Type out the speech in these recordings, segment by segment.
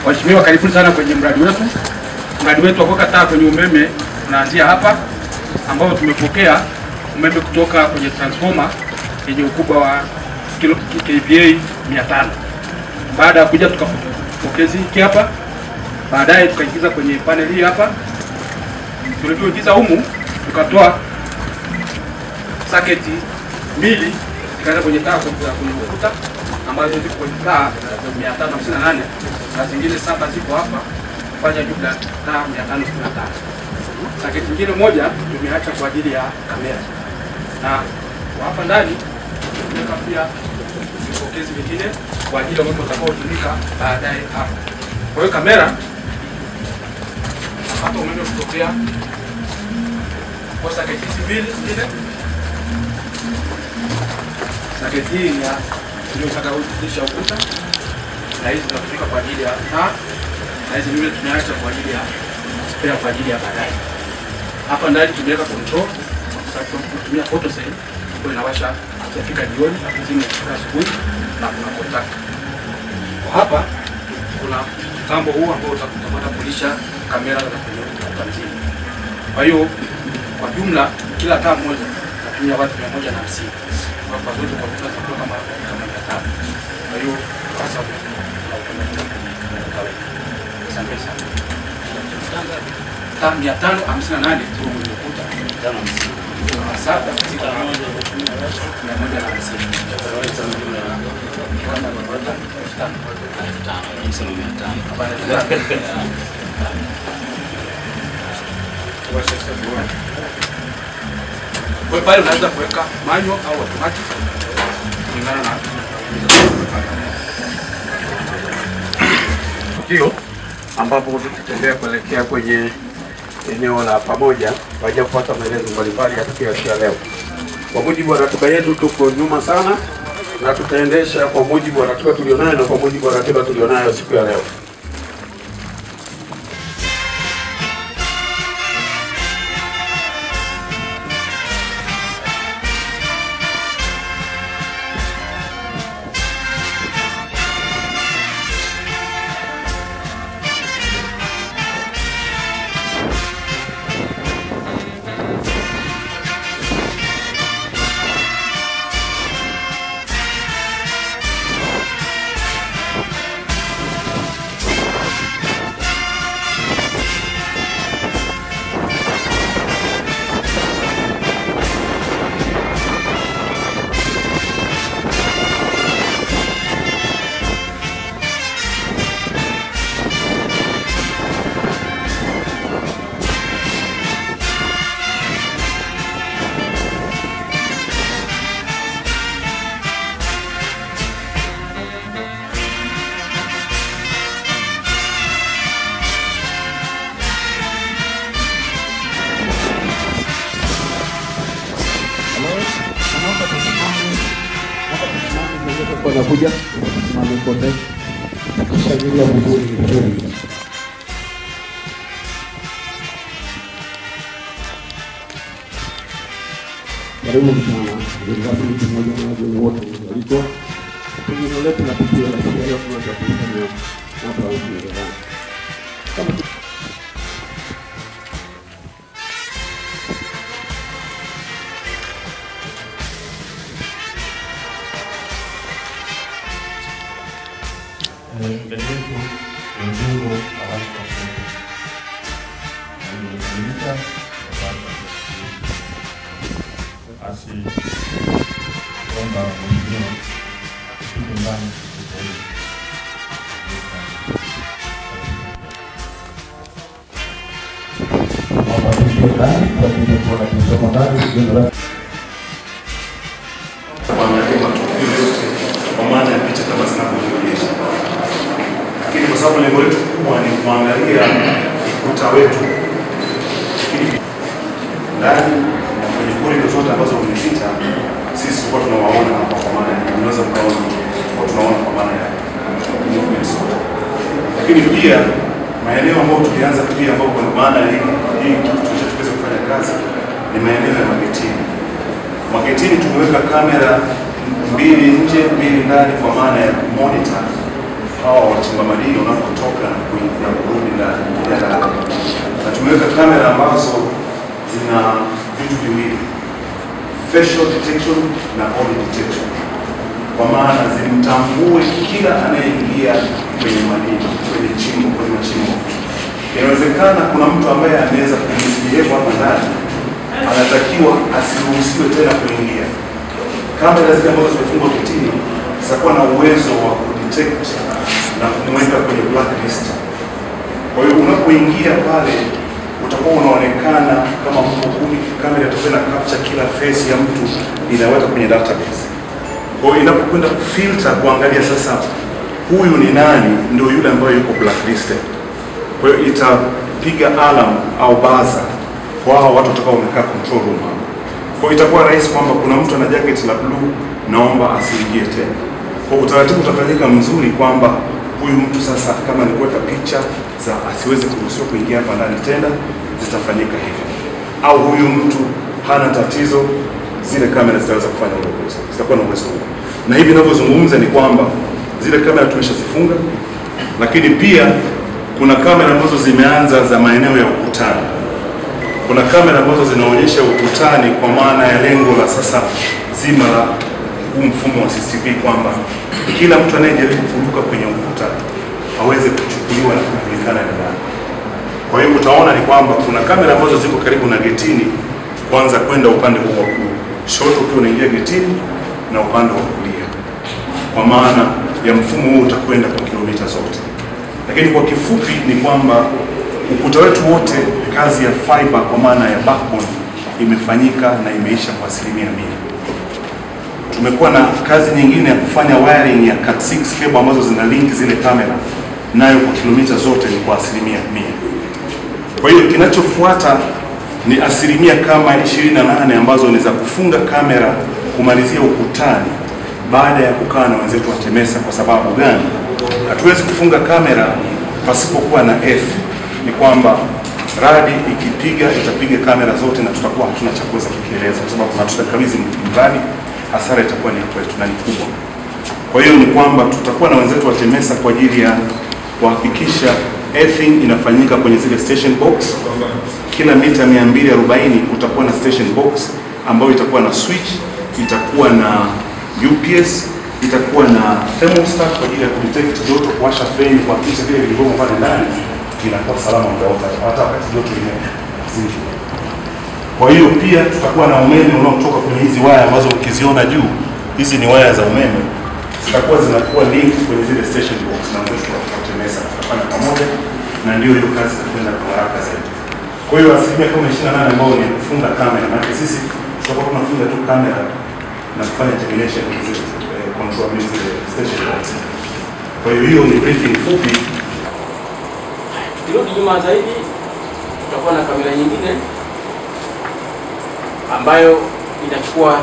Waheshimiwa, karibuni sana kwenye mradi wetu. Mradi wetu wa kuweka taa kwenye umeme unaanzia hapa, ambao tumepokea umeme kutoka kwenye transformer yenye ukubwa wa kVA 500. Baada ya kuja tukapokezi hiki hapa, baadaye tukaingiza kwenye panel hii hapa. Tulivyoingiza humu tukatoa saketi mbili ikaenda kwenye taa kwenye ukuta ambazo ziko kwenye taa 558 na zingine 7 ziko hapa kufanya jumla taa 565. Saketi nyingine moja tumeacha kwa ajili ya kamera, na hapa ndani tumeweka pia vipokezi vingine kwa ajili ya moto utakaotumika baadaye hapa. Kwa hiyo kamera hapa umeme kutokea kwa saketi mbili zile. Saketi hii ya ndio itakayohusisha ukuta, na hizi zinatumika kwa ajili ya taa, na hizi zingine tumeacha kwa ajili ya spare kwa ajili ya baadaye. Hapa ndani tumeweka control kwa sababu tunatumia photo cell kwa inawasha ikifika jioni na kuzima ikifika asubuhi, na kuna contact. Hapa kuna mtambo huu ambao utakwenda kulisha kamera za kwenye ukuta mzima. Kwa hiyo kwa jumla kila taa moja natumia watu 150. Kwa zote kwa kutoa zako kama 500. Kwa hiyo sasa asante sana. Taa 558 tu ukuta 550. Sasa katika 150. Kwa pale unaweza kuweka manual au automatic kulingana na tukio ambapo tutatembea kuelekea kwenye eneo la pamoja kwa ajili ya kupata maelezo mbalimbali ya tukio la leo. Kwa mujibu wa ratiba yetu tuko nyuma sana, na tutaendesha kwa mujibu wa ratiba tulionayo na kwa mujibu wa ratiba tulionayo siku ya leo. Wanakuja simame kote kushangilia vizuri vizuri. Karibu sana rasmi pamoja na wageni wote walikuwa kwenye letu la tukio la sherehe leo tunataka hapa Uingereza. Mbele yetu ni mjengo wa asi kwamba mwingine kitu ndani kwa maana ya picha kama zinavyoonyesha. Lakini kwa sababu lengo letu kubwa ni kuangalia ukuta wetu, lakini ndani na kwenye korido zote ambazo umepita, sisi kwa tunawaona hapa, kwa maana tunaweza kuona kwa tunaona kwa maana ya movement zote. Lakini pia maeneo ambayo tulianza pia, ambapo kwa maana hii tunachoweza kufanya kazi ni maeneo ya magetini. Magetini tumeweka kamera mbili nje, mbili ndani, kwa maana ya monitor hawa wachimba madini wanapotoka na kurudi ndani ya ndani. Na tumeweka kamera ambazo zina vitu viwili, facial detection na body detection, kwa maana zimtambue kila anayeingia kwenye madini, kwenye machimbo. Inawezekana kuna mtu ambaye anaweza kumisbehave hapa ndani, anatakiwa asiruhusiwe tena kuingia. Kamera zile ambazo zimefungwa kitini zitakuwa na uwezo wa kudetect na kumweka kwenye blacklist. Kwa hiyo unapoingia pale utakuwa unaonekana kama mtu kumi. Kamera itakuwa na capture kila face ya mtu, inaweka kwenye database. Kwa hiyo inapokwenda kufilter kuangalia sasa huyu ni nani, ndio yule ambaye yuko blacklisted. Kwa hiyo itapiga alarm au buzzer kwa hao watu watakao wamekaa control room hapo. Kwa hiyo itakuwa rahisi kwamba kuna mtu ana jacket la blue, naomba asiingie tena. Kwa utaratibu utafanyika mzuri kwamba huyu mtu sasa, kama ni kuweka picha za asiweze kuruhusiwa kuingia hapa ndani tena, zitafanyika hivyo. Au huyu mtu hana tatizo, zile kamera zitaweza kufanya ule uwezo, zitakuwa na uwezo huo. Na hivi ninavyozungumza ni kwamba zile kamera tumeshazifunga, lakini pia kuna kamera ambazo zimeanza za maeneo ya ukutani. Kuna kamera ambazo zinaonyesha ukutani, kwa maana ya lengo la sasa zima la huu mfumo wa CCTV, kwamba kila mtu anayejaribu kuruka kwenye ukuta aweze kuchukuliwa na kujulikana ni nani. Kwa hiyo utaona ni kwamba kuna kamera ambazo ziko karibu na getini, kwanza kwenda upande huu wa kushoto ukiwa unaingia getini na upande wa kulia, kwa maana ya mfumo huu utakwenda kwa kilomita zote. Lakini kwa kifupi ni kwamba ukuta wetu wote, kazi ya fiber kwa maana ya backbone imefanyika na imeisha kwa 100%. Tumekuwa na kazi nyingine ya kufanya wiring ya Cat6 cable ambazo zina link zile kamera, nayo kwa kilomita zote ni kwa 100%. Kwa hiyo kinachofuata ni 28% ambazo ni za kufunga kamera kumalizia ukutani, baada ya kukaa na wenzetu wa TEMESA. Kwa sababu gani? Hatuwezi kufunga kamera pasipokuwa na F. Ni kwamba radi ikipiga itapiga kamera zote na tutakuwa hatuna cha kuweza kukieleza, kwa sababu hatutakabidhi mradi, hasara itakuwa ni kwetu na ni kubwa. Kwa hiyo ni kwamba tutakuwa na wenzetu wa TEMESA kwa ajili ya kuhakikisha earthing inafanyika kwenye zile station box. Kila mita 240 utakuwa na station box ambayo itakuwa na switch, itakuwa na UPS, itakuwa na thermostat kwa ajili ya kudetect joto, kuwasha feni, kuhakikisha vile vilivyomo pale ndani vinakuwa salama muda wote, hata wakati joto limezidi. Kwa hiyo pia tutakuwa na umeme unaotoka kwenye hizi waya ambazo ukiziona juu, hizi ni waya za umeme, zitakuwa zinakuwa link kwenye zile station box na mwisho wa TEMESA tutafanya pamoja, na ndio hiyo kazi itakwenda kwa haraka zaidi. Kwa hiyo 28% ambao ni kufunga kamera, maana sisi tutakuwa tunafunga tu kamera na kufanya termination hizi control hizi station box. Kwa hiyo ni briefing fupi. Tukirudi nyuma zaidi, tutakuwa na kamera nyingine ambayo inachukua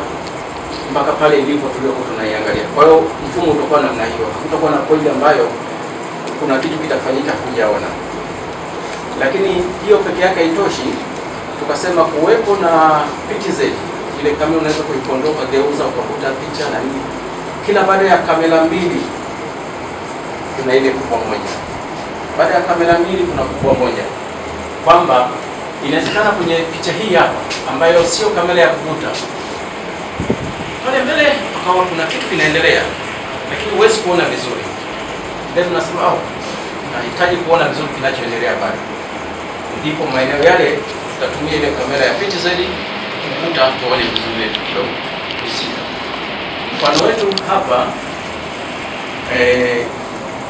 mpaka pale ilipo tuliokuwa tunaiangalia. Kwa hiyo mfumo utakuwa namna hiyo, hakutakuwa na point ambayo kuna kitu kitafanyika kujaona. Lakini hiyo peke yake haitoshi, tukasema kuwepo na PTZ, ile kamera unaweza kuikondoka, geuza ukakuta picha na nini. Kila baada ya kamera mbili kuna ile kubwa moja, baada ya kamera mbili kuna kubwa moja, kwamba inawezekana kwenye picha hii hapa ambayo sio kamera ya kuvuta, pale mbele akawa kuna kitu kinaendelea, lakini huwezi kuona vizuri. Ndio tunasema nahitaji kuona vizuri kinachoendelea pale. Ndipo maeneo yale tutatumia ile kamera ya PTZ kuvuta tuone vizuri kidogo husika. Mfano wetu hapa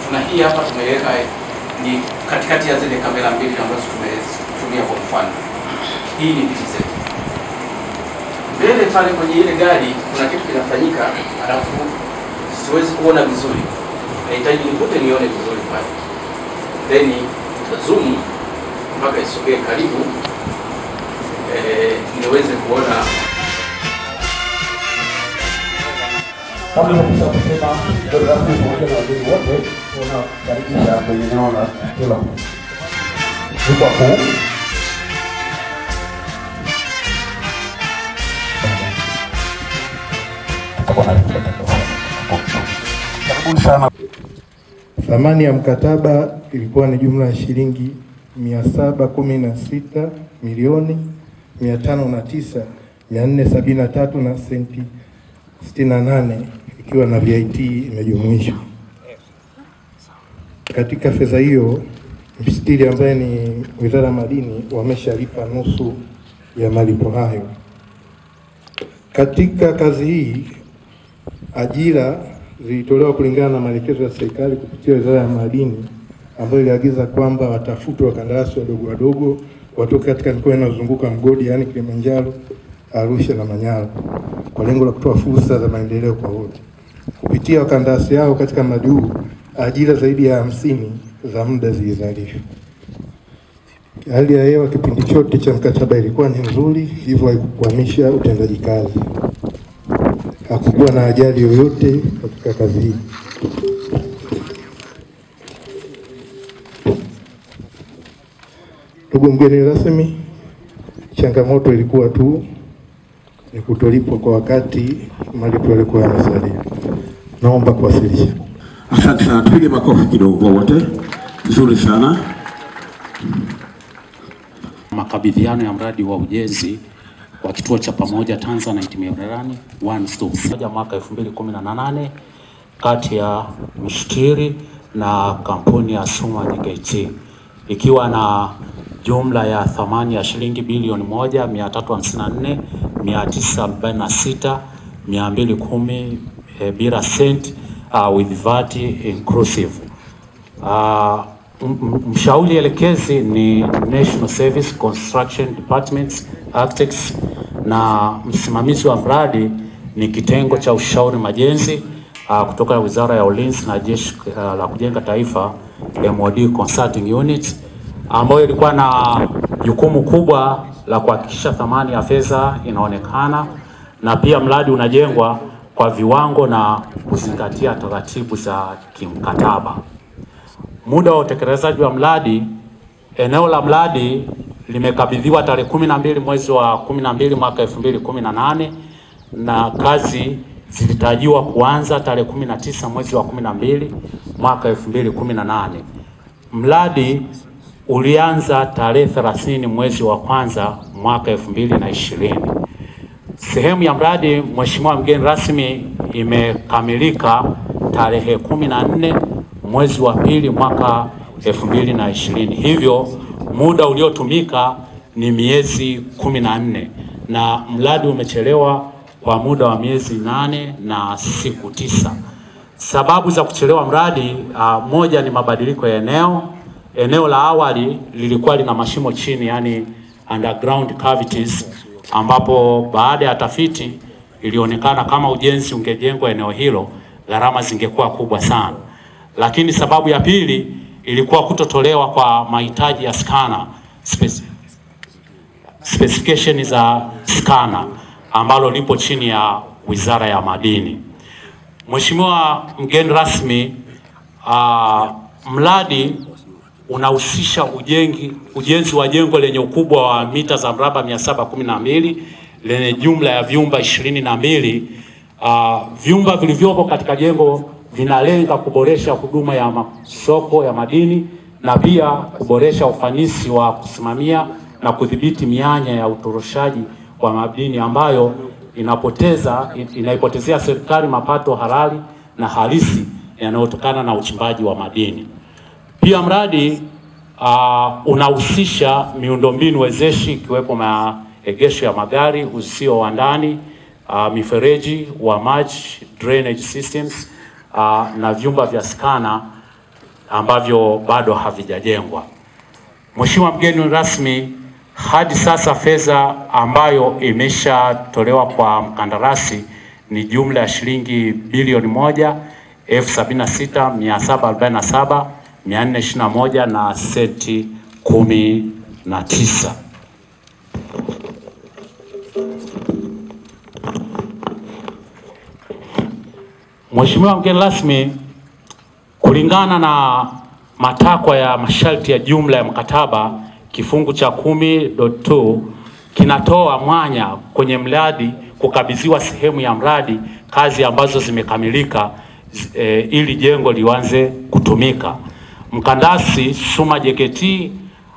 tuna hii hapa tumeweka ni katikati ya zile kamera mbili ambazo tumetumia kwa mfano. Hii ni PTZ. Mbele pale kwenye ile gari kuna kitu kinafanyika, alafu siwezi kuona vizuri. Nahitaji nivute nione vizuri pale. Then zoom mpaka isogee karibu niweze kuona. Kama nimekwisha kusema, ndio rasmi pamoja na wageni wote tunakaribisha kwenye eneo la kila jukwaa kuu. Tutakuwa na sana. Thamani ya mkataba ilikuwa ni jumla ya shilingi 716,509,473 na senti 68 ikiwa na VAT imejumuishwa. Katika fedha hiyo, mstiri ambaye ni Wizara ya Madini wameshalipa nusu ya malipo hayo. Katika kazi hii ajira zilitolewa kulingana na maelekezo ya serikali kupitia Wizara ya Madini ambayo iliagiza kwamba watafutwe wakandarasi wadogo watoke katika mikoa inayozunguka mgodi, yani Kilimanjaro, Arusha na Manyara, kwa lengo la kutoa fursa za maendeleo kwa wote. Kupitia wakandarasi hao katika mradi huu, ajira zaidi ya 50 za muda zilizalishwa. Hali ya hewa kipindi chote cha mkataba ilikuwa ni nzuri, hivyo haikukwamisha utendaji kazi. Hakukuwa na ajali yoyote katika kazi hii. Ndugu mgeni rasmi, changamoto ilikuwa tu ni kutolipwa kwa wakati malipo yalikuwa yamesalia. Naomba kuwasilisha. Asante sana, tupige makofi kidogo kwa wote. Nzuri sana. Makabidhiano ya mradi wa ujenzi wa kituo cha pamoja Tanzanite Mererani One Stop mwaka 2018 kati ya mshtiri na kampuni ya Suma JKT, ikiwa na jumla ya thamani ya shilingi bilioni 1,354,946,210 bila cent with VAT inclusive. Mshauri elekezi ni National Service Construction Departments Architects, na msimamizi wa mradi ni kitengo cha ushauri majenzi kutoka Wizara ya Ulinzi na Jeshi la Kujenga Taifa MOD Consulting Unit, ambayo ilikuwa na jukumu kubwa la kuhakikisha thamani ya fedha inaonekana na pia mradi unajengwa kwa viwango na kuzingatia taratibu za kimkataba. Muda wa utekelezaji wa mradi, eneo la mradi limekabidhiwa tarehe 12 mwezi wa 12 mwaka 2018 na kazi zilitarajiwa kuanza tarehe 19 mwezi wa 12 mwaka 2018. Mradi ulianza tarehe 30 mwezi wa kwanza mwaka 2020. Sehemu ya mradi, Mheshimiwa mgeni rasmi, imekamilika tarehe 14 mwezi wa pili mwaka 2020. Hivyo muda uliotumika ni miezi 14 na mradi umechelewa kwa muda wa miezi 8 na siku 9. Sababu za kuchelewa mradi, moja ni mabadiliko ya eneo. Eneo la awali lilikuwa lina mashimo chini, yani underground cavities, ambapo baada ya tafiti ilionekana kama ujenzi ungejengwa eneo hilo gharama zingekuwa kubwa sana. Lakini sababu ya pili ilikuwa kutotolewa kwa mahitaji ya skana, specification za skana ambalo lipo chini ya Wizara ya Madini. Mheshimiwa mgeni rasmi, mradi unahusisha ujenzi wa jengo lenye ukubwa wa mita za mraba 712 lenye jumla ya vyumba 22. Vyumba vilivyopo katika jengo vinalenga kuboresha huduma ya masoko ya madini na pia kuboresha ufanisi wa kusimamia na kudhibiti mianya ya utoroshaji wa madini ambayo inaipotezea serikali mapato halali na halisi yanayotokana na uchimbaji wa madini. Pia mradi unahusisha miundombinu wezeshi ikiwepo maegesho ya magari, uzio wa ndani, mifereji wa maji, drainage systems, na vyumba vya skana ambavyo bado havijajengwa. Mheshimiwa mgeni rasmi, hadi sasa fedha ambayo imeshatolewa kwa mkandarasi ni jumla ya shilingi bilioni 1,76,747,421 na senti 19. Mheshimiwa mgeni rasmi, kulingana na matakwa ya masharti ya jumla ya mkataba, kifungu cha 10.2 kinatoa mwanya kwenye mradi kukabidhiwa sehemu ya mradi kazi ambazo zimekamilika ili jengo lianze kutumika. Mkandarasi Suma JKT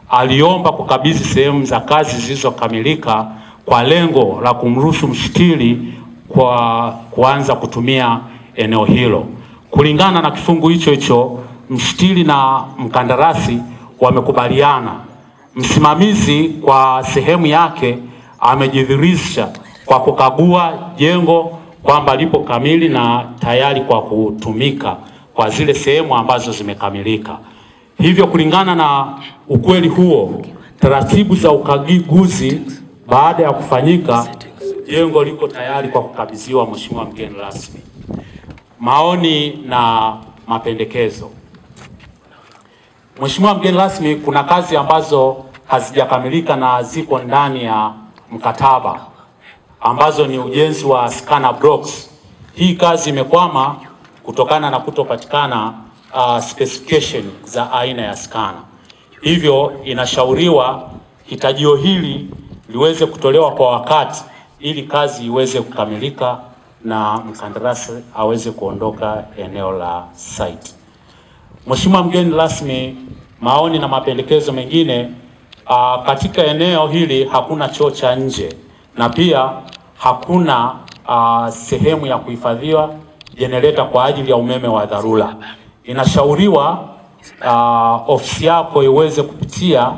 aliomba kukabidhi sehemu za kazi zilizokamilika kwa lengo la kumruhusu mstili kwa kuanza kutumia eneo hilo. Kulingana na kifungu hicho, mstili na mkandarasi wamekubaliana. Msimamizi kwa sehemu yake amejidhihirisha kwa kukagua jengo kwamba lipo kamili na tayari kwa kutumika kwa zile sehemu ambazo zimekamilika. Hivyo kulingana na ukweli huo, taratibu za ukaguzi baada ya kufanyika, jengo liko tayari kwa kukabidhiwa Mheshimiwa mgeni rasmi. Maoni na mapendekezo. Mheshimiwa mgeni rasmi, kuna kazi ambazo hazijakamilika na ziko ndani ya mkataba ambazo ni ujenzi wa scanner blocks. Hii kazi imekwama kutokana na kutopatikana specification za aina ya scanner. Hivyo inashauriwa hitajio hili liweze kutolewa kwa wakati ili kazi iweze kukamilika na mkandarasi aweze kuondoka eneo la site. Mheshimiwa mgeni rasmi, maoni na mapendekezo mengine, katika eneo hili hakuna choo cha nje na pia hakuna sehemu ya kuhifadhiwa generator kwa ajili ya umeme wa dharura. Inashauriwa ofisi yako iweze kupitia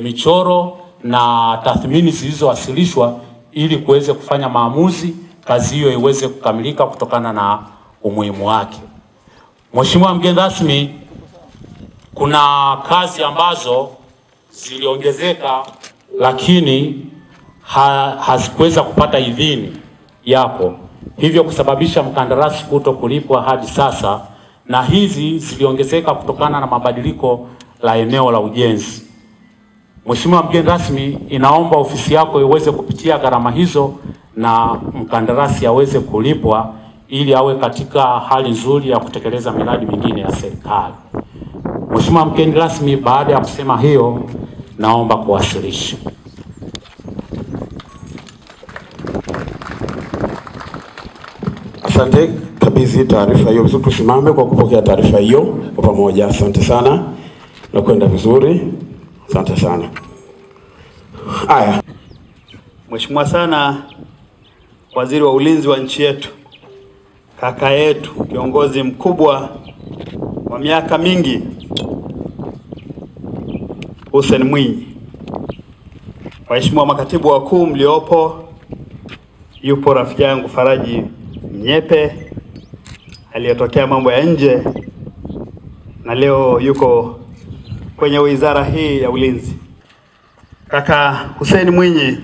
michoro na tathmini zilizowasilishwa ili kuweze kufanya maamuzi, kazi hiyo iweze kukamilika kutokana na umuhimu wake. Mheshimiwa mgeni rasmi, kuna kazi ambazo ziliongezeka lakini hazikuweza kupata idhini yako, hivyo kusababisha mkandarasi kuto kulipwa hadi sasa, na hizi ziliongezeka kutokana na mabadiliko la eneo la ujenzi. Mheshimiwa mgeni rasmi, inaomba ofisi yako iweze kupitia gharama hizo na mkandarasi aweze kulipwa ili awe katika hali nzuri ya kutekeleza miradi mingine ya serikali. Mheshimiwa mgeni rasmi, baada ya kusema hiyo, naomba kuwasilisha. Asante, kabidhi taarifa hiyo. Vizuri, tusimame kwa kupokea taarifa hiyo kwa pamoja. Asante sana. Na kwenda vizuri. Asante sana. Haya. Mheshimiwa sana Waziri wa Ulinzi wa nchi yetu, kaka yetu, kiongozi mkubwa wa miaka mingi, Hussein Mwinyi, waheshimiwa makatibu wakuu mliopo, yupo rafiki yangu Faraji Mnyepe aliyetokea mambo ya nje na leo yuko kwenye wizara hii ya ulinzi. Kaka Hussein Mwinyi,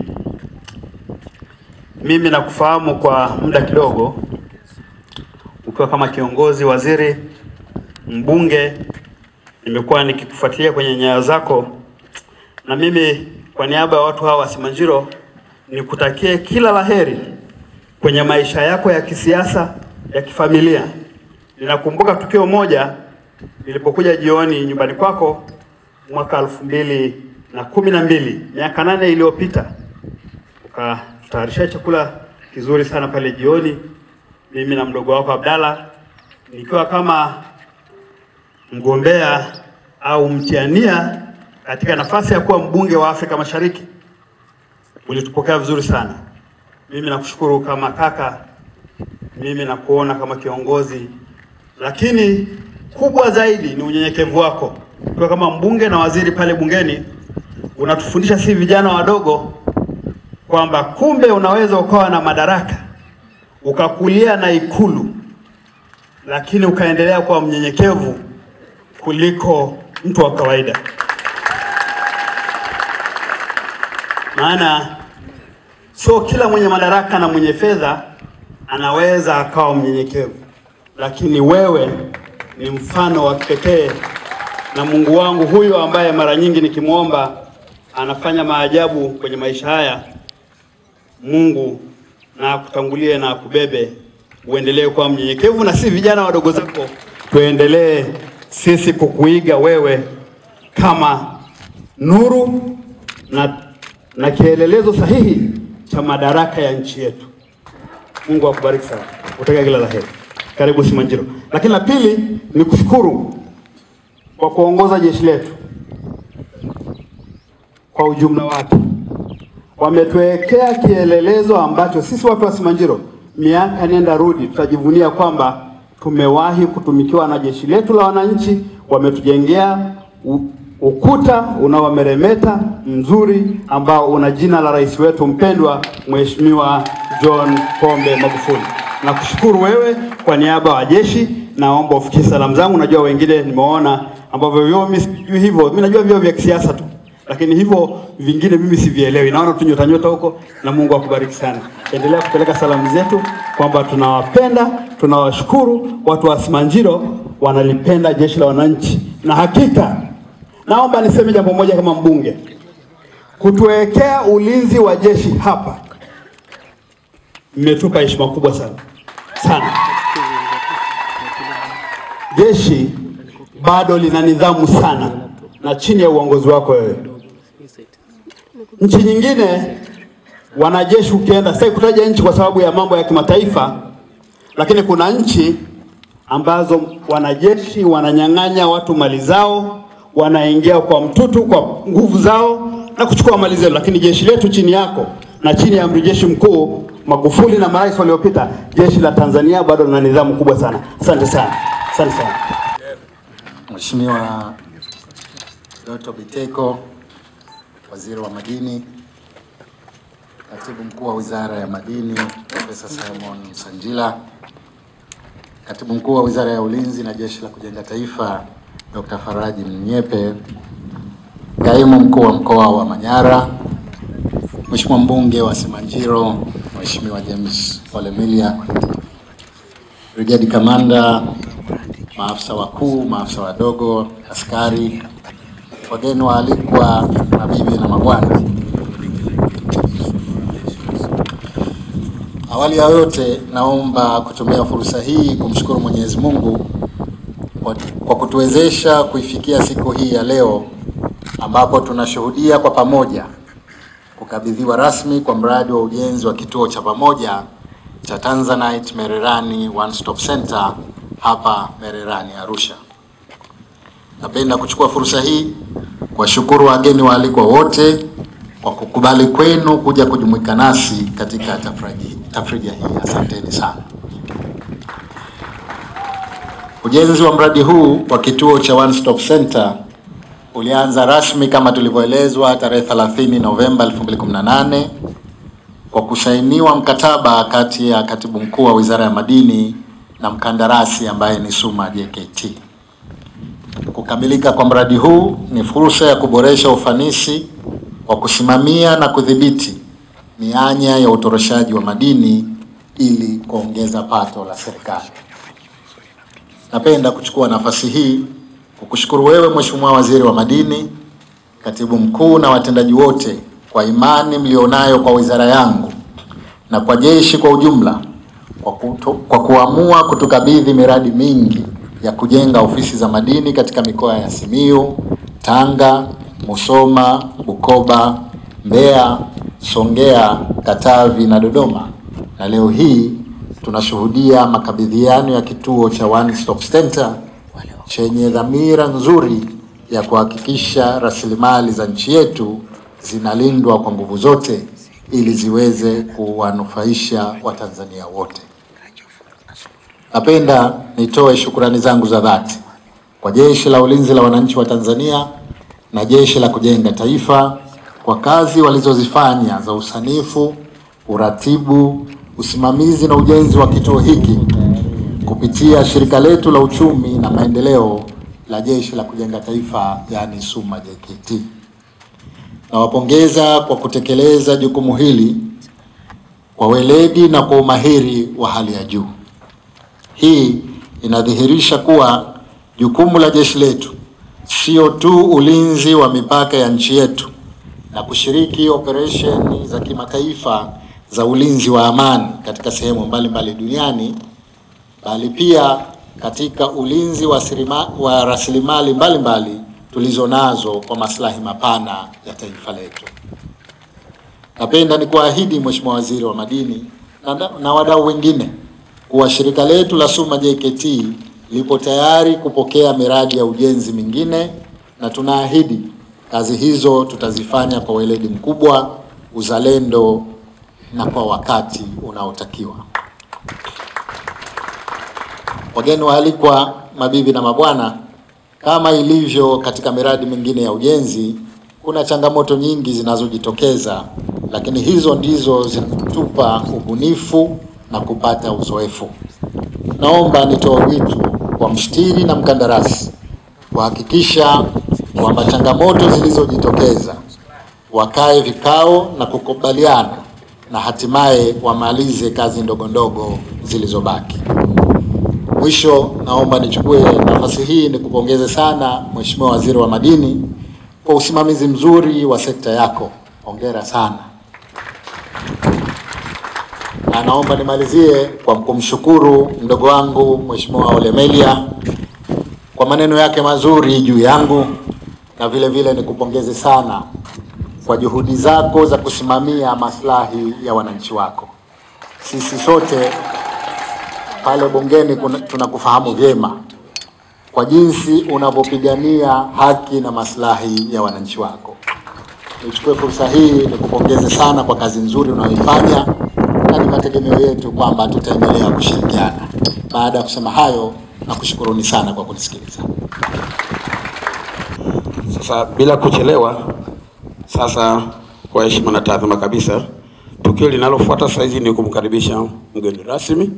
mimi nakufahamu kwa muda kidogo, ukiwa kama kiongozi, waziri, mbunge. Nimekuwa nikikufuatilia kwenye nyayo zako, na mimi kwa niaba ya watu hawa wa Simanjiro nikutakie kila laheri kwenye maisha yako ya kisiasa, ya kifamilia. Ninakumbuka tukio moja nilipokuja jioni nyumbani kwako mwaka 2012, miaka 8 iliyopita. Ukatayarisha chakula kizuri sana pale jioni, mimi na mdogo wako Abdalla, nikiwa kama mgombea au mtiania katika nafasi ya kuwa mbunge wa Afrika Mashariki. Ulitupokea vizuri sana. Mimi nakushukuru kama kaka, mimi nakuona kama kiongozi, lakini kubwa zaidi ni unyenyekevu wako. Kwa kama mbunge na waziri pale bungeni, unatufundisha si vijana wadogo kwamba kumbe unaweza ukawa na madaraka, ukakulia na Ikulu, lakini ukaendelea kuwa mnyenyekevu kuliko mtu wa kawaida. Maana sio kila mwenye madaraka na mwenye fedha anaweza akawa mnyenyekevu, lakini wewe ni mfano wa kipekee, na Mungu wangu huyo ambaye mara nyingi nikimwomba anafanya maajabu kwenye maisha haya, Mungu na akutangulie na akubebe, uendelee kuwa mnyenyekevu, na si vijana wadogo zako tuendelee sisi kukuiga wewe kama nuru na kielelezo sahihi cha madaraka ya nchi yetu. Mungu akubariki sana. utakia kila la heri. Karibu Simanjiro. Lakini la pili ni kushukuru kwa kuongoza jeshi letu kwa ujumla wake. Wametuwekea kielelezo ambacho sisi watu wa Simanjiro miaka nenda rudi tutajivunia kwamba tumewahi kutumikiwa na jeshi letu la wananchi. Wametujengea ukuta unaomeremeta mzuri ambao una jina la rais wetu mpendwa Mheshimiwa John Pombe Magufuli. Na kushukuru wewe kwa niaba ya jeshi, naomba ufikie salamu zangu. Najua wengine nimeona ambavyo vyo mimi sijui hivyo. Mimi najua vyo vya kisiasa tu. Lakini hivyo vingine mimi sivielewi. Naona tunyota huko, na Mungu akubariki sana. Endelea kupeleka salamu zetu kwamba tunawapenda, tunawashukuru watu wa Simanjiro wanalipenda jeshi la wananchi. Na hakika naomba niseme jambo moja kama mbunge. Kutuwekea ulinzi wa jeshi hapa mmetupa heshima kubwa sana. Sana. Jeshi bado lina nidhamu sana na chini ya uongozi wako wewe. Nchi nyingine wanajeshi ukienda, sasa kutaja nchi kwa sababu ya mambo ya kimataifa, lakini kuna nchi ambazo wanajeshi wananyang'anya watu mali zao, wanaingia kwa mtutu kwa nguvu zao na kuchukua mali zao. Lakini jeshi letu chini yako na chini ya amri jeshi mkuu Magufuli na marais waliopita, jeshi la Tanzania bado lina nidhamu kubwa sana. Asante sana. Asante sana. Mheshimiwa Dr. Biteko, Waziri wa Madini, Katibu Mkuu wa Wizara ya Madini Profesa Simon Msanjila, Katibu Mkuu wa Wizara ya Ulinzi na Jeshi la Kujenga Taifa Dr. Faraji Mnyepe, Kaimu Mkuu wa Mkoa wa Manyara, Mheshimiwa Mbunge wa Simanjiro Mheshimiwa James Ole Milia, Brigade Commander, maafisa wakuu, maafisa wadogo, askari, wageni waalikwa, mabibi na mabwana. Awali ya yote naomba kutumia fursa hii kumshukuru Mwenyezi Mungu kwa kutuwezesha kuifikia siku hii ya leo ambapo tunashuhudia kwa pamoja kukabidhiwa rasmi kwa mradi wa ujenzi wa kituo cha pamoja cha Tanzanite Mererani One Stop Center hapa Mererani Arusha. Napenda kuchukua fursa hii kuwashukuru wageni waalikwa wote kwa kukubali kwenu kuja kujumuika nasi katika tafrija hii. Asanteni sana. Ujenzi wa mradi huu wa kituo cha One Stop Center ulianza rasmi kama tulivyoelezwa tarehe 30 Novemba 2018 kwa kusainiwa mkataba kati ya Katibu Mkuu wa Wizara ya Madini na mkandarasi ambaye ni Suma JKT. Kukamilika kwa mradi huu ni fursa ya kuboresha ufanisi wa kusimamia na kudhibiti mianya ya utoroshaji wa madini ili kuongeza pato la serikali. Napenda kuchukua nafasi hii kukushukuru wewe Mheshimiwa Waziri wa Madini, Katibu Mkuu na watendaji wote kwa imani mlionayo kwa wizara yangu na kwa jeshi kwa ujumla kwa kuamua kutukabidhi miradi mingi ya kujenga ofisi za madini katika mikoa ya Simiyu, Tanga, Musoma, Bukoba, Mbeya, Songea, Katavi na Dodoma. Na leo hii tunashuhudia makabidhiano ya kituo cha One Stop Center chenye dhamira nzuri ya kuhakikisha rasilimali za nchi yetu zinalindwa kwa nguvu zote ili ziweze kuwanufaisha Watanzania wote. Napenda nitoe shukrani zangu za dhati kwa Jeshi la Ulinzi la Wananchi wa Tanzania na Jeshi la Kujenga Taifa kwa kazi walizozifanya za usanifu, uratibu, usimamizi na ujenzi wa kituo hiki kupitia shirika letu la uchumi na maendeleo la Jeshi la Kujenga Taifa, yani Suma JKT. Nawapongeza kwa kutekeleza jukumu hili kwa weledi na kwa umahiri wa hali ya juu. Hii inadhihirisha kuwa jukumu la jeshi letu sio tu ulinzi wa mipaka ya nchi yetu na kushiriki operesheni za kimataifa za ulinzi wa amani katika sehemu mbalimbali duniani, bali pia katika ulinzi wa rasilimali mbalimbali tulizo nazo kwa maslahi mapana ya taifa letu. Napenda nikuahidi Mheshimiwa Waziri wa Madini na wadau wengine kuwa shirika letu la SUMA JKT lipo tayari kupokea miradi ya ujenzi mingine, na tunaahidi kazi hizo tutazifanya kwa weledi mkubwa, uzalendo na kwa wakati unaotakiwa. Wageni waalikwa, mabibi na mabwana, kama ilivyo katika miradi mingine ya ujenzi, kuna changamoto nyingi zinazojitokeza, lakini hizo ndizo zinatupa ubunifu na kupata uzoefu. Naomba nitoe wito kwa mshtiri na mkandarasi kuhakikisha kwamba changamoto zilizojitokeza wakae vikao na kukubaliana na hatimaye wamalize kazi ndogo ndogo zilizobaki. Mwisho, naomba nichukue nafasi hii nikupongeze sana Mheshimiwa Waziri wa Madini kwa usimamizi mzuri wa sekta yako. Hongera sana. Na naomba nimalizie kwa kumshukuru mdogo wangu Mheshimiwa Ole Melia kwa maneno yake mazuri juu yangu, na vile vile nikupongeze sana kwa juhudi zako za kusimamia maslahi ya wananchi wako. Sisi sote pale bungeni tunakufahamu vyema kwa jinsi unavyopigania haki na maslahi ya wananchi wako. Nichukue fursa hii nikupongeze sana kwa kazi nzuri unayoifanya, na ni mategemeo yetu kwamba tutaendelea kushirikiana. Baada ya kusema hayo, nakushukuruni sana kwa kunisikiliza. Sasa bila kuchelewa, sasa kwa heshima na taadhima kabisa, tukio linalofuata sasa hivi ni kumkaribisha mgeni rasmi,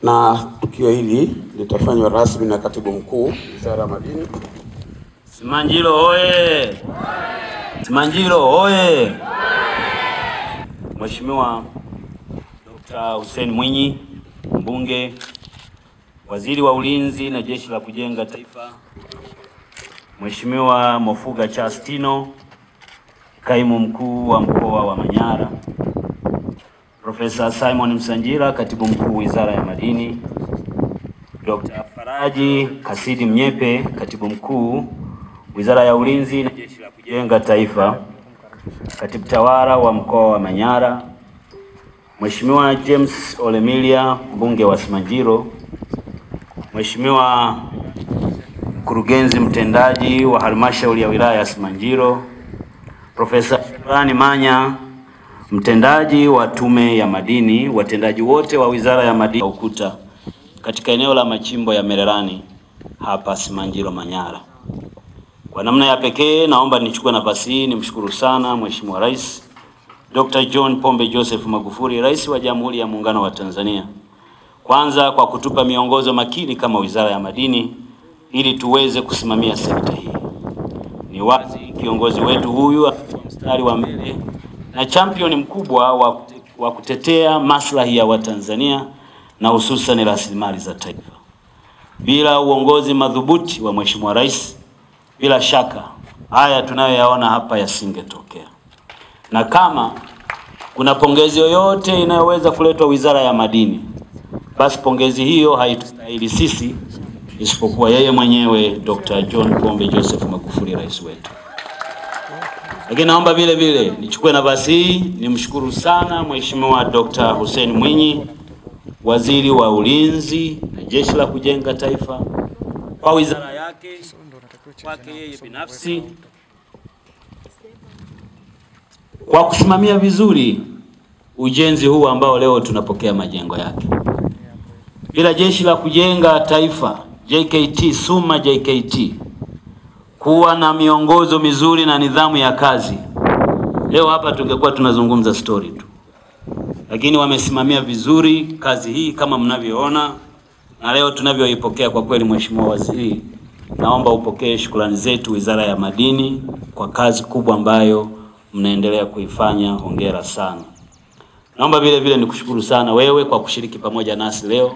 na tukio hili litafanywa rasmi na Katibu Mkuu Wizara ya Madini. Simanjiro oye! Simanjiro oye! Mheshimiwa Dr. Hussein Mwinyi, mbunge, Waziri wa Ulinzi na Jeshi la Kujenga Taifa, Mheshimiwa Mofuga Chastino, Kaimu Mkuu wa Mkoa wa Manyara, Profesa Simon Msanjira, Katibu Mkuu Wizara ya Madini, Dr. Faraji Kasidi Mnyepe, Katibu Mkuu Wizara ya Ulinzi na Jeshi la Kujenga Taifa, Katibu Tawala wa Mkoa wa Manyara, Mheshimiwa James Ole Melia, mbunge wa Simanjiro, Mheshimiwa Mkurugenzi Mtendaji wa Halmashauri ya Wilaya ya Simanjiro, Profesa Shukrani Manya, mtendaji wa Tume ya Madini, watendaji wote wa Wizara ya Madini ukuta katika eneo la machimbo ya Mererani hapa Simanjiro Manyara. Kwa namna ya pekee naomba nichukue nafasi hii nimshukuru sana Mheshimiwa Rais Dr. John Pombe Joseph Magufuli, Rais wa Jamhuri ya Muungano wa Tanzania, kwanza kwa kutupa miongozo makini kama Wizara ya Madini ili tuweze kusimamia sekta hii. Ni wazi kiongozi wetu huyu mstari wa mbele na champion mkubwa wa kutetea maslahi ya Watanzania na hususan rasilimali za taifa. Bila uongozi madhubuti wa Mheshimiwa Rais, bila shaka haya tunayoyaona hapa yasingetokea. Na kama kuna pongezi yoyote inayoweza kuletwa Wizara ya Madini, basi pongezi hiyo haitustahili sisi isipokuwa yeye mwenyewe Dr. John Pombe Joseph Magufuli, rais wetu. Lakini naomba vile vile nichukue nafasi hii nimshukuru sana Mheshimiwa Dr. Hussein Mwinyi, Waziri wa Ulinzi na Jeshi la Kujenga Taifa, kwa wizara yake, kwake yeye binafsi, kwa kusimamia vizuri ujenzi huu ambao leo tunapokea majengo yake. Bila Jeshi la Kujenga Taifa JKT, SUMA JKT, kuwa na miongozo mizuri na nidhamu ya kazi, leo hapa tungekuwa tunazungumza story tu. Lakini wamesimamia vizuri kazi hii kama mnavyoona, na leo tunavyoipokea. Kwa kweli Mheshimiwa Waziri, naomba upokee shukrani zetu Wizara ya Madini kwa kazi kubwa ambayo mnaendelea kuifanya. Hongera sana. Naomba vile vile nikushukuru sana wewe kwa kushiriki pamoja nasi leo.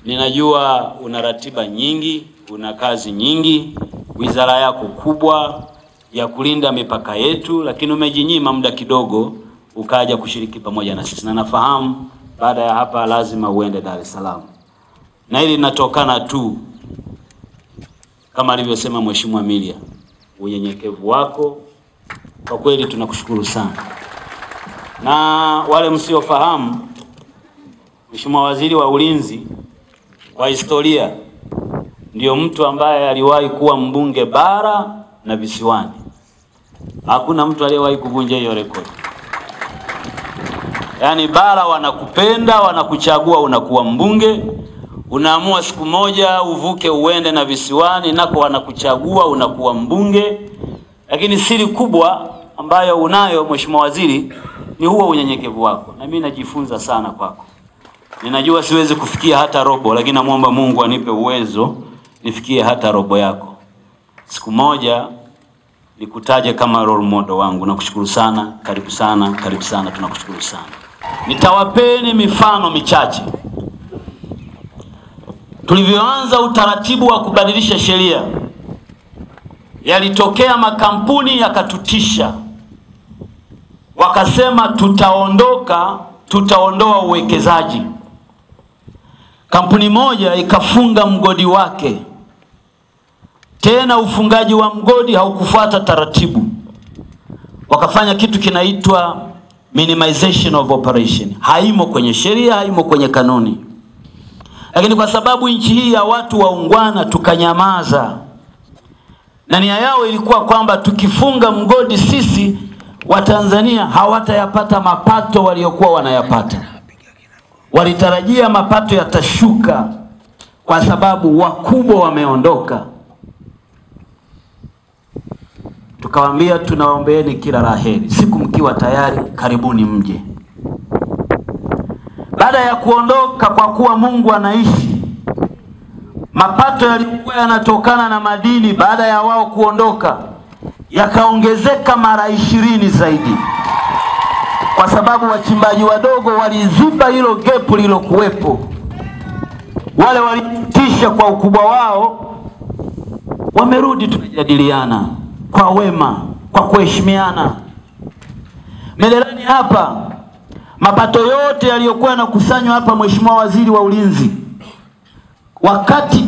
Ninajua una ratiba nyingi, una kazi nyingi, wizara yako kubwa ya kulinda mipaka yetu, lakini umejinyima muda kidogo ukaja kushiriki pamoja na sisi. Na nafahamu baada ya hapa lazima uende Dar es Salaam. Na hili linatokana tu kama alivyosema Mheshimiwa Melia, unyenyekevu wako. Kwa kweli tunakushukuru sana. Na wale msiofahamu, Mheshimiwa Waziri wa Ulinzi kwa historia ndio mtu ambaye aliwahi kuwa mbunge bara na visiwani. Hakuna mtu aliyewahi kuvunja hiyo rekodi. Yaani bara wanakupenda, wanakuchagua unakuwa mbunge, unaamua siku moja uvuke uende na visiwani, nako wanakuchagua unakuwa mbunge. Lakini siri kubwa ambayo unayo Mheshimiwa Waziri ni huo unyenyekevu wako. Na mimi najifunza sana kwako. Ninajua siwezi kufikia hata robo, lakini namuomba Mungu anipe uwezo nifikie hata robo yako. Siku moja nikutaje kama role model wangu. Nakushukuru sana, karibu sana, karibu sana, tunakushukuru sana. Nitawapeni mifano michache. Tulivyoanza utaratibu wa kubadilisha sheria, yalitokea makampuni yakatutisha. Wakasema tutaondoa uwekezaji. Kampuni moja ikafunga mgodi wake. Tena ufungaji wa mgodi haukufuata taratibu. Wakafanya kitu kinaitwa minimization of operation. Haimo kwenye sheria, haimo kwenye kanuni. Lakini kwa sababu nchi hii ya watu waungwana tukanyamaza. Na nia yao ilikuwa kwamba tukifunga mgodi sisi Watanzania hawatayapata mapato waliokuwa wanayapata. Walitarajia mapato yatashuka kwa sababu wakubwa wameondoka. Tukawaambia tunawaombeeni kila laheri. Siku mkiwa tayari karibuni mje. Baada ya kuondoka, kwa kuwa Mungu anaishi, mapato yalikuwa yanatokana na madini baada ya wao kuondoka yakaongezeka mara 20 zaidi. Kwa sababu wachimbaji wadogo waliziba hilo gap lilokuwepo. Wale walitisha kwa ukubwa wao wamerudi, tukajadiliana kwa wema, kwa kuheshimiana. Mererani hapa mapato yote yaliyokuwa yanakusanywa hapa, Mheshimiwa Waziri wa Ulinzi, wakati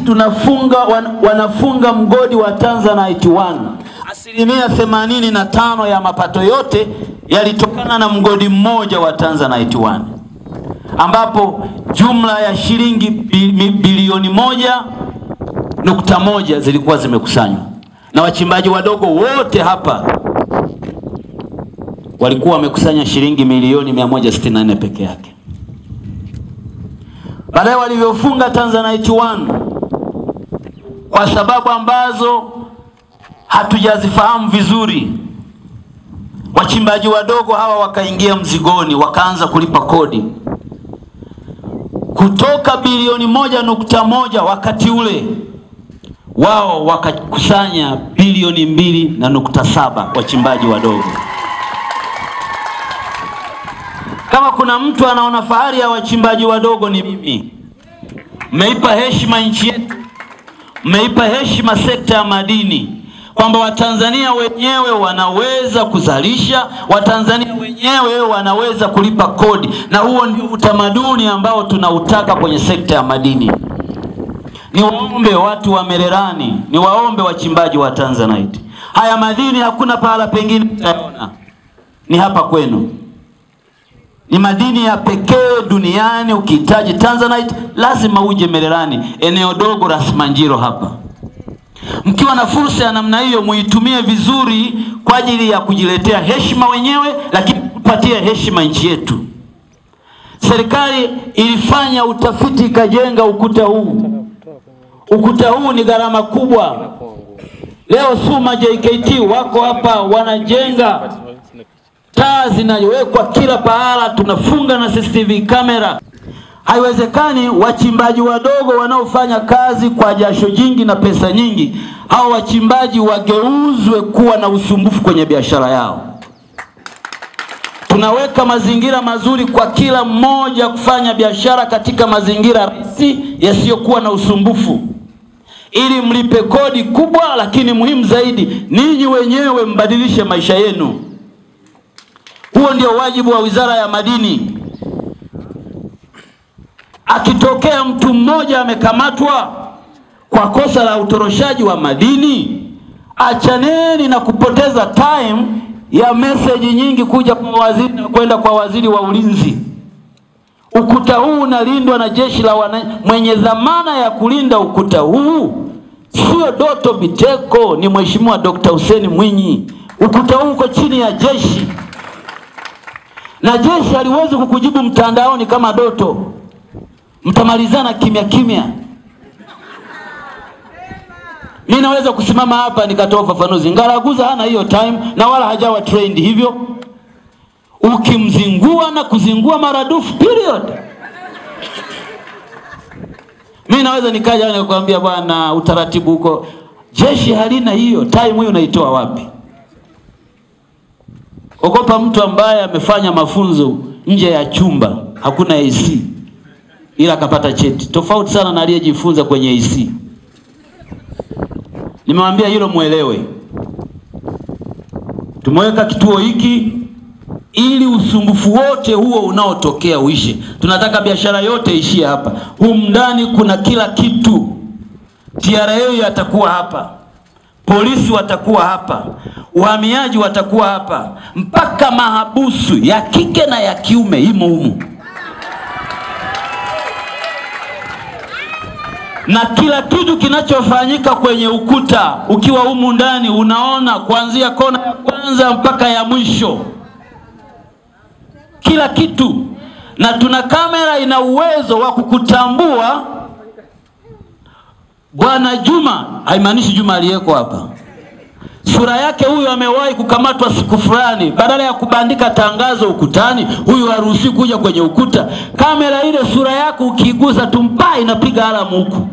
wanafunga mgodi wa Tanzanite 1, 85% ya mapato yote yalitokana na mgodi mmoja wa Tanzanite 1, ambapo jumla ya shilingi bilioni 1.1 zilikuwa zimekusanywa. Na wachimbaji wadogo wote hapa walikuwa wamekusanya shilingi milioni 164 peke yake. Baadaye walivyofunga Tanzanite 1, kwa sababu ambazo hatujazifahamu vizuri, wachimbaji wadogo hawa wakaingia mzigoni, wakaanza kulipa kodi. Kutoka bilioni 1.1 wakati ule, wao wakakusanya bilioni 2.7 wachimbaji wadogo. Kama kuna mtu anaona fahari ya wachimbaji wadogo ni mimi. Mmeipa heshima nchi yetu, mmeipa heshima sekta ya madini, kwamba Watanzania wenyewe wanaweza kuzalisha, Watanzania wenyewe wanaweza kulipa kodi, na huo ndio utamaduni ambao tunautaka kwenye sekta ya madini. Niwaombe watu wa Mererani, niwaombe wachimbaji wa Tanzanite, haya madini hakuna pahala pengine utaona, ni hapa kwenu. Ni madini ya pekee duniani. Ukihitaji Tanzanite lazima uje Mererani, eneo dogo la Simanjiro hapa. Mkiwa na fursa ya namna hiyo, muitumie vizuri kwa ajili ya kujiletea heshima wenyewe, lakini kupatia heshima nchi yetu. Serikali ilifanya utafiti, ikajenga ukuta huu. Ukuta huu ni gharama kubwa. Leo Suma JKT wako hapa wanajenga, taa zinawekwa kila pahala, tunafunga na CCTV kamera. Haiwezekani wachimbaji wadogo wanaofanya kazi kwa jasho jingi na pesa nyingi, hao wachimbaji wageuzwe kuwa na usumbufu kwenye biashara yao. Tunaweka mazingira mazuri kwa kila mmoja kufanya biashara katika mazingira rahisi yasiyokuwa na usumbufu, ili mlipe kodi kubwa, lakini muhimu zaidi, ninyi wenyewe mbadilishe maisha yenu. Huo ndio wajibu wa Wizara ya Madini. Akitokea mtu mmoja amekamatwa kwa kosa la utoroshaji wa madini, achaneni na kupoteza time ya message nyingi kuja kwa waziri na kwenda kwa Waziri wa Ulinzi. Ukuta huu unalindwa na jeshi la wananchi. Mwenye dhamana ya kulinda ukuta huu sio Doto Biteko, ni Mheshimiwa Dr. Hussein Mwinyi. Ukuta huu uko chini ya jeshi, na jeshi haliwezi kukujibu mtandaoni kama Doto. Mtamalizana kimya kimya. Mimi naweza kusimama hapa nikatoa ufafanuzi. Ngalaguza hana hiyo time na wala hajawa trained hivyo. Ukimzingua na kuzingua maradufu period. Mimi naweza nikaja na kukuambia bwana, utaratibu huko. Jeshi halina hiyo time, hiyo unaitoa wapi? Ogopa mtu ambaye amefanya mafunzo nje ya chumba, hakuna AC, ila akapata cheti. Tofauti sana na aliyejifunza kwenye AC. Nimewambia hilo muelewe. Tumeweka kituo hiki ili usumbufu wote huo unaotokea uishe. Tunataka biashara yote ishie hapa. Humu ndani kuna kila kitu. TRA yatakuwa hapa, polisi watakuwa hapa, uhamiaji watakuwa hapa, mpaka mahabusu ya kike na ya kiume imo humu. Na kila kitu kinachofanyika kwenye ukuta ukiwa humu ndani unaona kuanzia kona ya kwanza mpaka ya mwisho. Kila kitu. Na tuna kamera ina uwezo wa kukutambua. Bwana Juma, haimaanishi Juma aliyeko hapa, sura yake huyu amewahi kukamatwa siku fulani, badala ya kubandika tangazo ukutani, huyu haruhusi kuja kwenye ukuta. Kamera ile sura yako ukigusa tumpa inapiga alamu huku.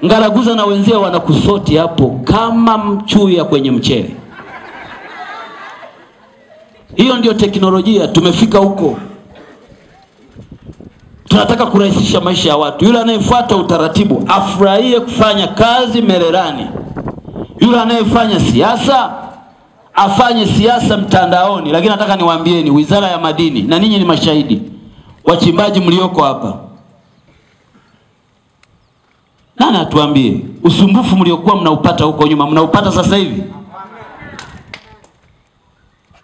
Ngalaguza na wenzie wanakusoti hapo kama mchuya kwenye mchele. Hiyo ndio teknolojia, tumefika huko. Tunataka kurahisisha maisha ya watu. Yule anayefuata utaratibu afurahie kufanya kazi Mererani. Yule anayefanya siasa afanye siasa mtandaoni. Lakini nataka niwaambieni, Wizara ya Madini, na ninyi ni mashahidi, wachimbaji mlioko hapa, nani atuambie usumbufu mliokuwa mnaupata huko nyuma mnaupata sasa hivi?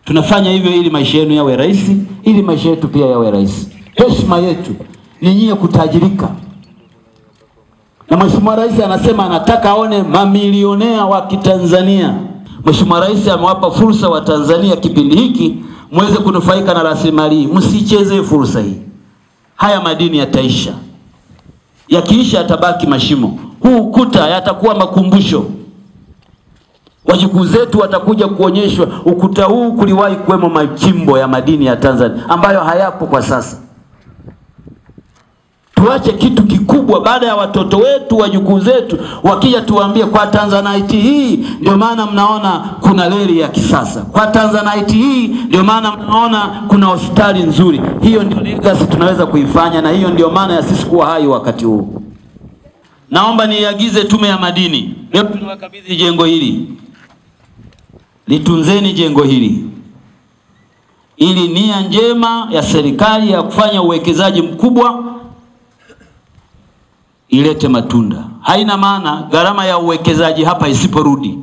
Tunafanya hivyo ili maisha yenu yawe rahisi, ili maisha yetu pia yawe rahisi. Heshima yetu ni nyie kutajirika. Na Mheshimiwa Rais anasema anataka aone mamilionea wa Kitanzania. Mheshimiwa Rais amewapa fursa wa Tanzania kipindi hiki muweze kunufaika na rasilimali. Msicheze fursa hii. Haya madini yataisha. Yakiisha yatabaki mashimo. Huu ukuta yatakuwa makumbusho. Wajukuu zetu watakuja kuonyeshwa ukuta huu kuliwahi kuwemo machimbo ya madini ya Tanzania ambayo hayapo kwa sasa. Tuache kitu kikubwa, baada ya watoto wetu, wajukuu zetu wakija tuwaambie kwa Tanzanite hii ndio maana mnaona kuna reli ya kisasa. Kwa Tanzanite hii ndio maana mnaona kuna hospitali nzuri. Hiyo ndio legacy tunaweza kuifanya, na hiyo ndio maana ya sisi kuwa hai wakati huu. Naomba niagize Tume ya Madini, leo tunawakabidhi jengo hili. Litunzeni jengo hili ili nia njema ya serikali ya kufanya uwekezaji mkubwa ilete matunda. Haina maana gharama ya uwekezaji hapa isiporudi.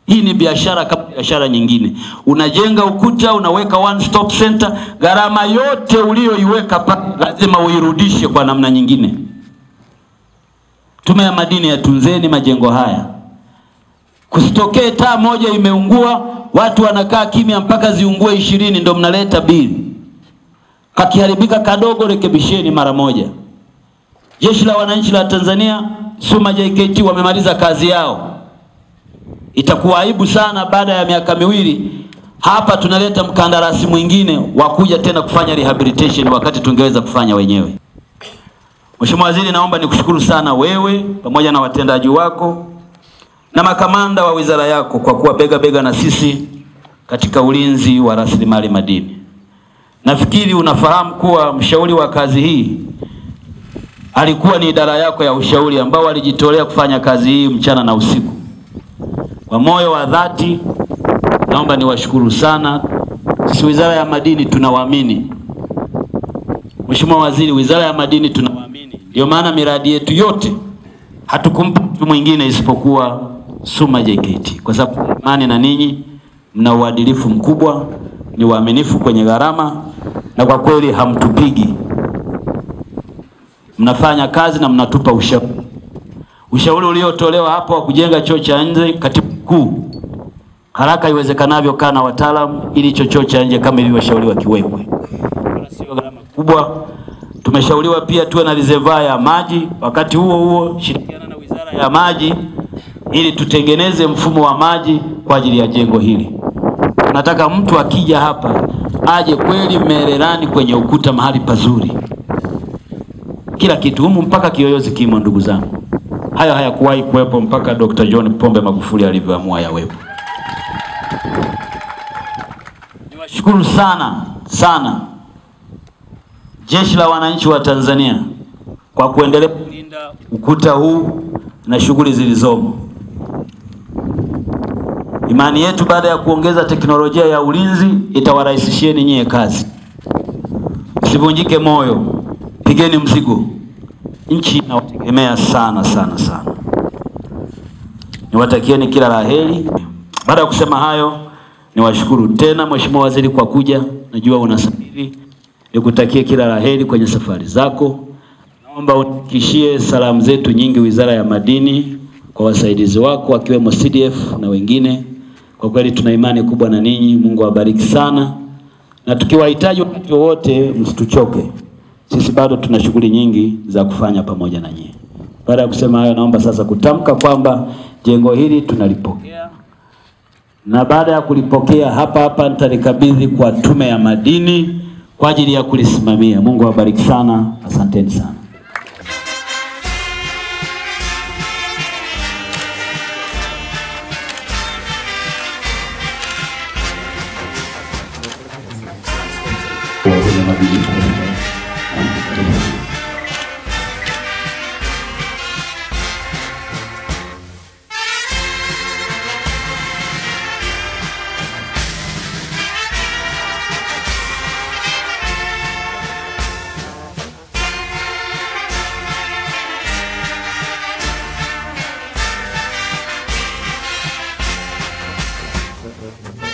Hii ni biashara kama biashara nyingine. Unajenga ukuta, unaweka one stop center, gharama yote uliyoiweka pale lazima uirudishe kwa namna nyingine. Tume ya Madini yatunzeni majengo haya. Kusitokee taa moja imeungua, watu wanakaa kimya mpaka ziungue 20 ndio mnaleta bili. Kakiharibika kadogo rekebisheni mara moja. Jeshi la Wananchi la Tanzania, SUMA JKT wamemaliza kazi yao. Itakuwa aibu sana baada ya miaka miwili hapa tunaleta mkandarasi mwingine wakuja tena kufanya rehabilitation wakati tungeweza kufanya wenyewe. Mheshimiwa Waziri, naomba nikushukuru sana wewe pamoja na watendaji wako na makamanda wa wizara yako kwa kuwa bega bega na sisi katika ulinzi wa rasilimali madini. Nafikiri unafahamu kuwa mshauri wa kazi hii alikuwa ni idara yako ya ushauri ambao walijitolea kufanya kazi hii mchana na usiku. Kwa moyo wa dhati naomba niwashukuru sana. Sisi Wizara ya Madini tunawaamini. Mheshimiwa Waziri, Wizara ya Madini tunawaamini. Ndio maana miradi yetu yote hatukumpa mtu mwingine isipokuwa SUMA JKT, kwa sababu imani na ninyi, mna uadilifu mkubwa, ni waaminifu kwenye gharama, na kwa kweli hamtupigi. mnafanya kazi na mnatupa ushauri. Ushauri uliotolewa hapo wa kujenga choo cha nje, katibu mkuu, haraka iwezekanavyo kaa na wataalamu ili choo cha nje kama ilivyoshauriwa kiwekwe. Sio gharama kubwa. Tumeshauriwa pia tuwe na reservoir ya maji. Wakati huo huo shirikiana na Wizara ya Maji ili tutengeneze mfumo wa maji kwa ajili ya jengo hili. Nataka mtu akija hapa aje kweli Mererani kwenye ukuta mahali pazuri. Kila kitu humu mpaka kiyoyozi kimo, ndugu zangu. Haya hayakuwahi kuwepo mpaka Dr. John Pombe Magufuli alivyoamua yawepo. Niwashukuru sana sana Jeshi la Wananchi wa Tanzania kwa kuendelea kulinda ukuta huu na shughuli zilizomo. Imani yetu baada ya kuongeza teknolojia ya ulinzi itawarahisishieni nyie kazi. Msivunjike moyo, pigeni mzigo. Nchi inawategemea sana sana sana. Niwatakieni kila la heri. Baada ya kusema hayo, niwashukuru tena Mheshimiwa Waziri kwa kuja. Najua unasafiri. Nikutakie kila la heri kwenye safari zako. Naomba unikishie salamu zetu nyingi Wizara ya Madini kwa wasaidizi wako akiwemo CDF na wengine. Kwa kweli tuna imani kubwa na ninyi. Mungu awabariki sana. Na tukiwahitaji wakati wote msituchoke. Sisi bado tuna shughuli nyingi za kufanya pamoja na nyinyi. Baada ya kusema hayo, naomba sasa kutamka kwamba jengo hili tunalipokea. Na baada ya kulipokea hapa nitalikabidhi kwa Tume ya Madini kwa ajili ya kulisimamia. Mungu awabariki sana. Asanteni sana. Thank you.